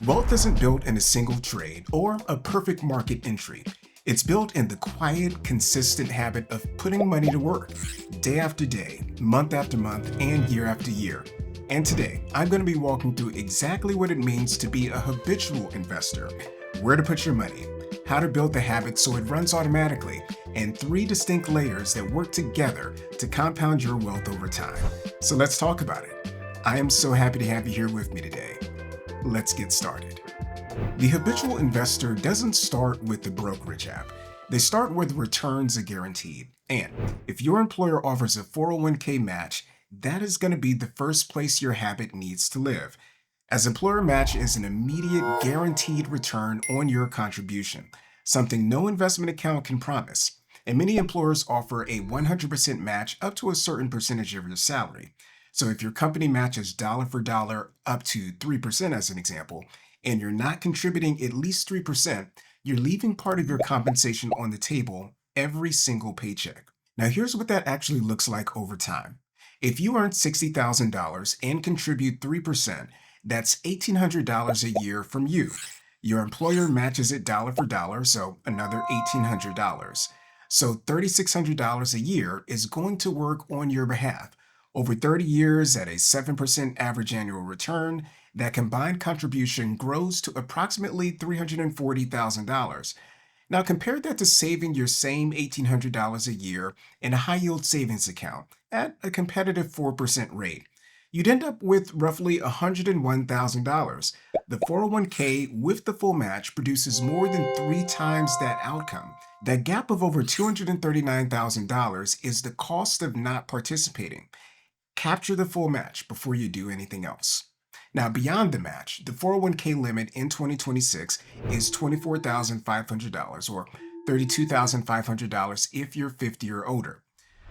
Wealth isn't built in a single trade or a perfect market entry. It's built in the quiet, consistent habit of putting money to work, day after day, month after month, and year after year. And today, I'm going to be walking through exactly what it means to be a habitual investor, where to put your money, how to build the habit so it runs automatically, and three distinct layers that work together to compound your wealth over time. So let's talk about it. I am so happy to have you here with me today. Let's get started. The habitual investor doesn't start with the brokerage app. They start with returns are guaranteed. And if your employer offers a 401k match, that is going to be the first place your habit needs to live, as employer match is an immediate guaranteed return on your contribution, something no investment account can promise. And many employers offer a 100% match up to a certain percentage of your salary. So if your company matches dollar for dollar up to 3% as an example, and you're not contributing at least 3%, you're leaving part of your compensation on the table every single paycheck. Now, here's what that actually looks like over time. If you earn $60,000 and contribute 3%, that's $1,800 a year from you. Your employer matches it dollar for dollar, so another $1,800. So $3,600 a year is going to work on your behalf. Over 30 years at a 7% average annual return, that combined contribution grows to approximately $340,000. Now compare that to saving your same $1,800 a year in a high-yield savings account at a competitive 4% rate. You'd end up with roughly $101,000. The 401k with the full match produces more than 3 times that outcome. That gap of over $239,000 is the cost of not participating. Capture the full match before you do anything else. Now, beyond the match, the 401k limit in 2026 is $24,500 or $32,500 if you're 50 or older.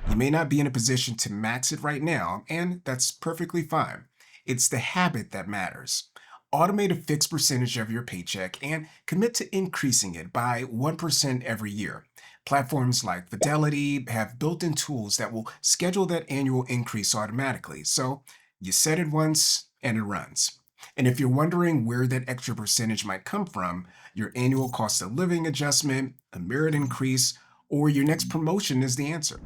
You may not be in a position to max it right now, and that's perfectly fine. It's the habit that matters. Automate a fixed percentage of your paycheck and commit to increasing it by 1% every year. Platforms like Fidelity have built-in tools that will schedule that annual increase automatically. So you set it once and it runs. And if you're wondering where that extra percentage might come from, your annual cost of living adjustment, a merit increase, or your next promotion is the answer.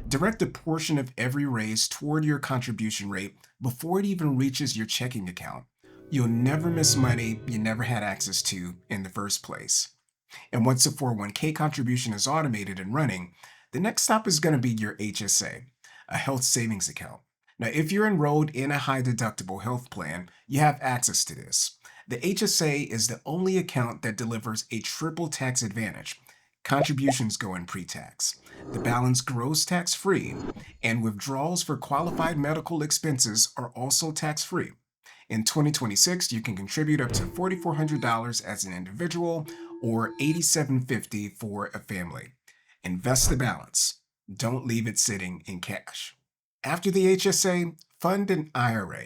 Direct a portion of every raise toward your contribution rate before it even reaches your checking account. You'll never miss money you never had access to in the first place. And once the 401k contribution is automated and running, the next stop is going to be your HSA, a health savings account. Now, if you're enrolled in a high deductible health plan, you have access to this. The HSA is the only account that delivers a triple tax advantage. Contributions go in pre-tax. The balance grows tax-free, and withdrawals for qualified medical expenses are also tax-free. In 2026, you can contribute up to $4,400 as an individual or $8,750 for a family. Invest the balance. Don't leave it sitting in cash. After the HSA, fund an IRA.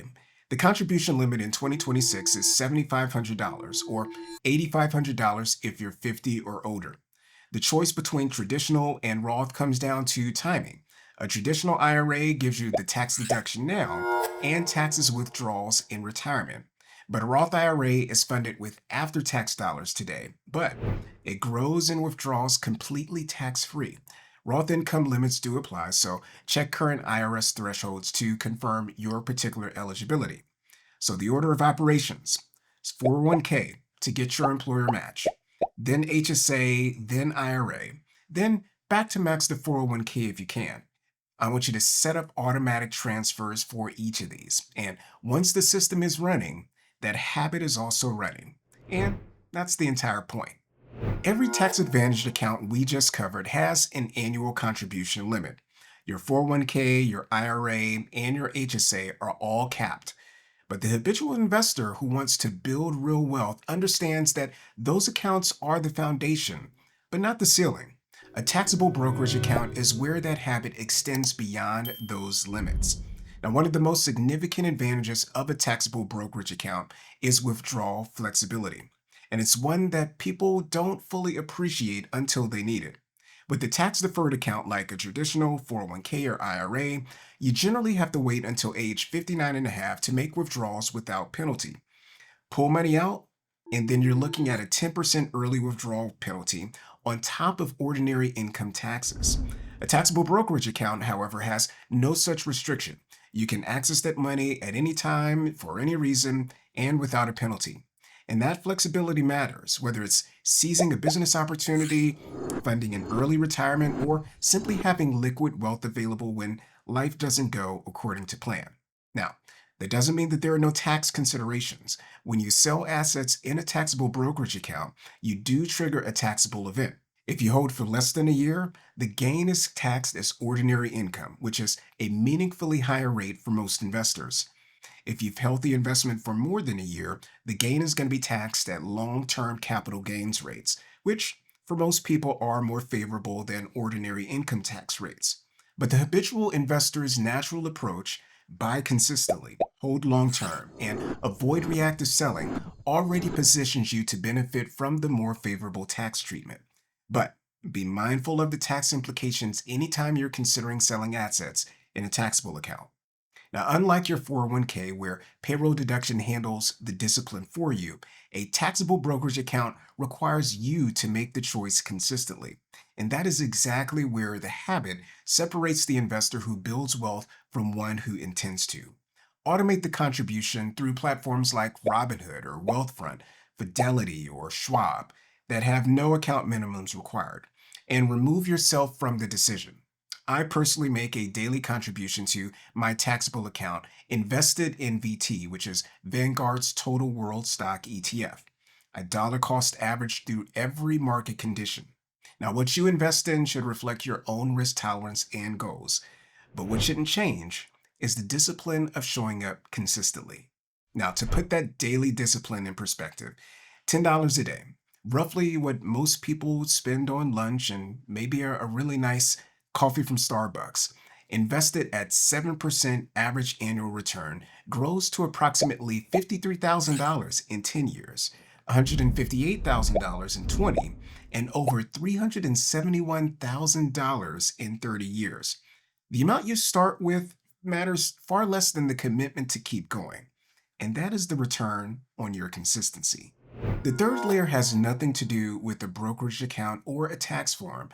The contribution limit in 2026 is $7,500 or $8,500 if you're 50 or older. The choice between traditional and Roth comes down to timing. A traditional IRA gives you the tax deduction now and taxes withdrawals in retirement. But a Roth IRA is funded with after-tax dollars today, but it grows and withdraws completely tax-free. Roth income limits do apply, so check current IRS thresholds to confirm your particular eligibility. So the order of operations is 401k to get your employer match, then HSA, then IRA, then back to max the 401k if you can. I want you to set up automatic transfers for each of these. And once the system is running, that habit is also running. And that's the entire point. Every tax-advantaged account we just covered has an annual contribution limit. Your 401k, your IRA, and your HSA are all capped. But the habitual investor who wants to build real wealth understands that those accounts are the foundation, but not the ceiling. A taxable brokerage account is where that habit extends beyond those limits. Now, one of the most significant advantages of a taxable brokerage account is withdrawal flexibility. And it's one that people don't fully appreciate until they need it. With a tax-deferred account like a traditional 401k or IRA, you generally have to wait until age 59 and a half to make withdrawals without penalty. Pull money out? And then you're looking at a 10% early withdrawal penalty on top of ordinary income taxes. A taxable brokerage account, however, has no such restriction. You can access that money at any time, for any reason, and without a penalty. And that flexibility matters, whether it's seizing a business opportunity, funding an early retirement, or simply having liquid wealth available when life doesn't go according to plan. Now, that doesn't mean that there are no tax considerations. When you sell assets in a taxable brokerage account, you do trigger a taxable event. If you hold for less than a year, the gain is taxed as ordinary income, which is a meaningfully higher rate for most investors. If you've held the investment for more than a year, the gain is going to be taxed at long-term capital gains rates, which for most people are more favorable than ordinary income tax rates. But the habitual investor's natural approach, buy consistently, hold long-term, and avoid reactive selling, already positions you to benefit from the more favorable tax treatment. But be mindful of the tax implications anytime you're considering selling assets in a taxable account. Now, unlike your 401k, where payroll deduction handles the discipline for you, a taxable brokerage account requires you to make the choice consistently. And that is exactly where the habit separates the investor who builds wealth from one who intends to. Automate the contribution through platforms like Robinhood or Wealthfront, Fidelity, or Schwab that have no account minimums required, and remove yourself from the decision. I personally make a daily contribution to my taxable account invested in VT, which is Vanguard's Total World Stock ETF. A dollar cost average through every market condition. Now, what you invest in should reflect your own risk tolerance and goals. But what shouldn't change is the discipline of showing up consistently. Now, to put that daily discipline in perspective, $10 a day, roughly what most people would spend on lunch and maybe a really nice coffee from Starbucks, invested at 7% average annual return, grows to approximately $53,000 in 10 years, $158,000 in 20, and over $371,000 in 30 years. The amount you start with matters far less than the commitment to keep going, and that is the return on your consistency. The third layer has nothing to do with a brokerage account or a tax form,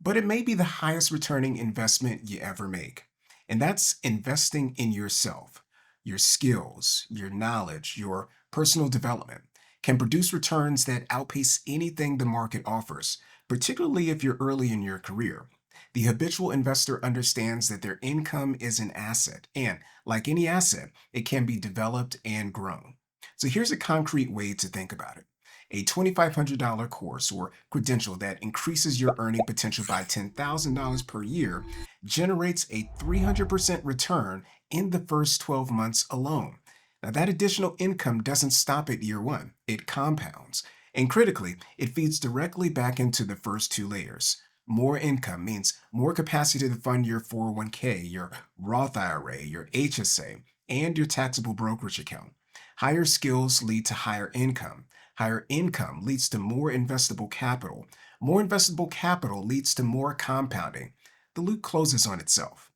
but it may be the highest returning investment you ever make. And that's investing in yourself. Your skills, your knowledge, your personal development can produce returns that outpace anything the market offers, particularly if you're early in your career. The habitual investor understands that their income is an asset, and like any asset, it can be developed and grown. So here's a concrete way to think about it. A $2,500 course or credential that increases your earning potential by $10,000 per year generates a 300% return in the first 12 months alone. Now, that additional income doesn't stop at year one, it compounds. And critically, it feeds directly back into the first two layers. More income means more capacity to fund your 401k, your Roth IRA, your HSA, and your taxable brokerage account. Higher skills lead to higher income. Higher income leads to more investable capital. More investable capital leads to more compounding. The loop closes on itself.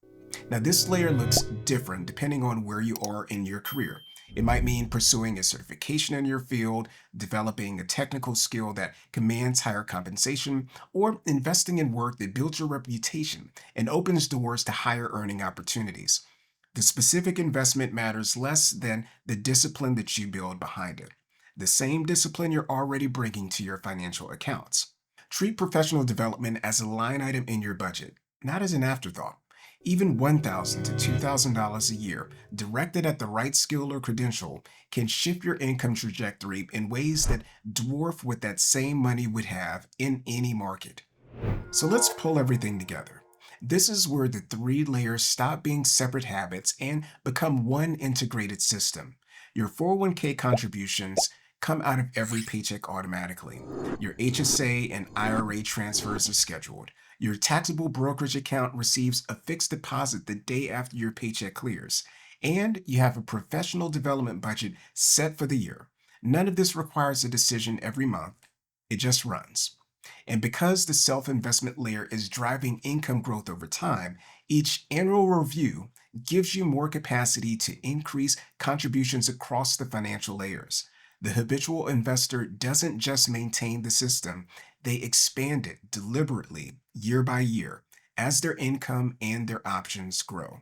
Now, this layer looks different depending on where you are in your career. It might mean pursuing a certification in your field, developing a technical skill that commands higher compensation, or investing in work that builds your reputation and opens doors to higher earning opportunities. The specific investment matters less than the discipline that you build behind it, the same discipline you're already bringing to your financial accounts. Treat professional development as a line item in your budget, not as an afterthought. Even $1,000 to $2,000 a year, directed at the right skill or credential, can shift your income trajectory in ways that dwarf what that same money would have in any market. So let's pull everything together. This is where the three layers stop being separate habits and become one integrated system. Your 401k contributions come out of every paycheck automatically. Your HSA and IRA transfers are scheduled. Your taxable brokerage account receives a fixed deposit the day after your paycheck clears. And you have a professional development budget set for the year. None of this requires a decision every month. It just runs. And because the self-investment layer is driving income growth over time, each annual review gives you more capacity to increase contributions across the financial layers. The habitual investor doesn't just maintain the system, they expand it deliberately year by year as their income and their options grow.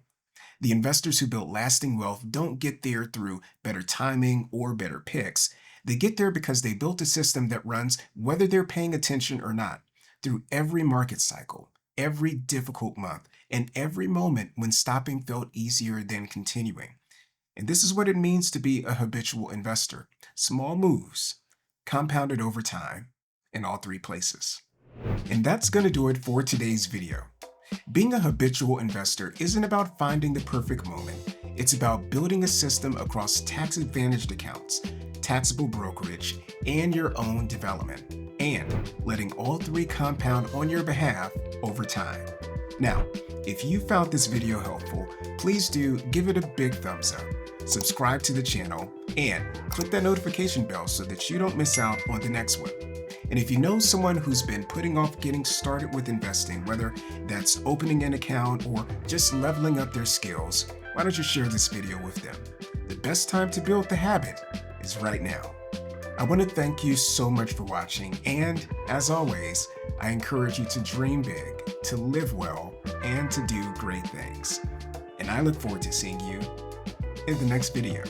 The investors who build lasting wealth don't get there through better timing or better picks. They get there because they built a system that runs whether they're paying attention or not, through every market cycle, every difficult month, and every moment when stopping felt easier than continuing. And this is what it means to be a habitual investor: small moves, compounded over time, in all three places. And that's going to do it for today's video. Being a habitual investor isn't about finding the perfect moment. It's about building a system across tax-advantaged accounts, taxable brokerage, and your own development, and letting all three compound on your behalf over time. Now, if you found this video helpful, please do give it a big thumbs up, subscribe to the channel, and click that notification bell so that you don't miss out on the next one. And if you know someone who's been putting off getting started with investing, whether that's opening an account or just leveling up their skills, why don't you share this video with them? The best time to build the habit is right now. I want to thank you so much for watching, and as always, I encourage you to dream big, to live well, and to do great things. And I look forward to seeing you in the next video.